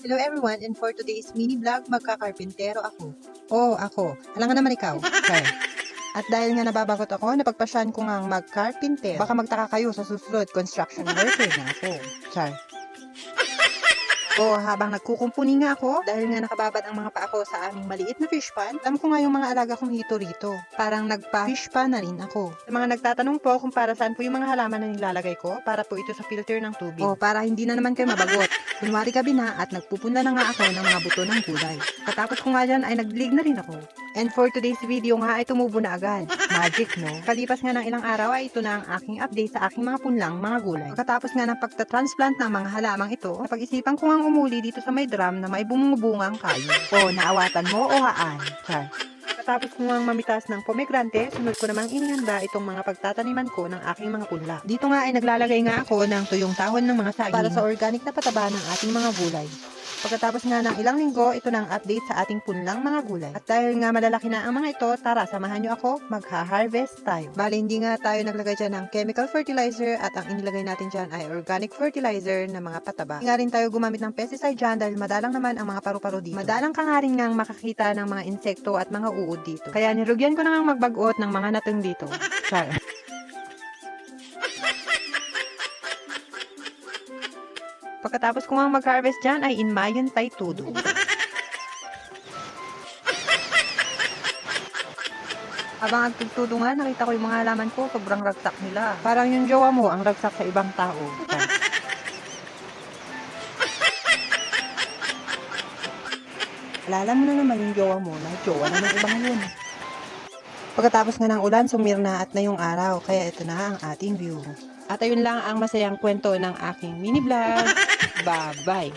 Hello everyone, and for today's mini vlog, magkakarpintero ako. Oo, ako. Alam nga naman ikaw. Char. At dahil nga nababagot ako, napagpasyan ko ngang magkarpintero. Baka magtaka kayo sa susunod, construction worker na ako. Char. O habang nagkukumpuni nga ako, dahil nga nakababad ang mga paa ko sa aming maliit na fish pan, alam ko nga yung mga alaga kong hito rito. Parang nagpa-fish pan na rin ako. Sa mga nagtatanong po kung para saan po yung mga halaman na nilalagay ko, para po ito sa filter ng tubig. O para hindi na naman kayo mabagot. Kunwari gabi na at nagpupunla na nga ako ng mga buto ng gulay. Katapos ko nga dyan ay naglig na rin ako. And for today's video nga ay tumubo na agad. Magic, no? Kalipas nga ng ilang araw ay ito na ang aking update sa aking mga punlang mga gulay. Pagkatapos nga ng pagta-transplant ng mga halamang ito, napag-isipan ko nga umuli dito sa may drum na may bumubungang kayo. O, naawatan mo o haan? Char. Pagkatapos ko nga mamitas ng pomegranate, sunod ko namang inihanda itong mga pagtataniman ko ng aking mga punla. Dito nga ay naglalagay nga ako ng tuyong tahon ng mga saging para sa organic na pataba ng ating mga gulay. Pagkatapos nga ng ilang linggo, ito na ang update sa ating punlang mga gulay. At dahil nga malalaki na ang mga ito, tara, samahan nyo ako, magha-harvest tayo. Bale, hindi nga tayo naglagay dyan ng chemical fertilizer at ang inilagay natin dyan ay organic fertilizer na mga pataba. Hindi nga rin tayo gumamit ng pesticide dyan dahil madalang naman ang mga paru-paro dito. Madalang ka nga rin ngang makakita ng mga insekto at mga uod dito. Kaya nirugyan ko na ngang magbagot ng mga natong dito. Char. Pagkatapos ko nga mag-harvest dyan ay inmayon tay tudo. Habang nagtugtudo nga, nakita ko yung mga halaman ko, sobrang ragsak nila. Parang yung jowa mo, ang ragsak sa ibang tao. Alala mo na naman yung jowa mo, na jowa na ng ibang yun. Pagkatapos nga ng ulan, sumirna at na yung araw, kaya ito na ang ating view. At ayun lang ang masayang kwento ng aking mini vlog. Bye-bye!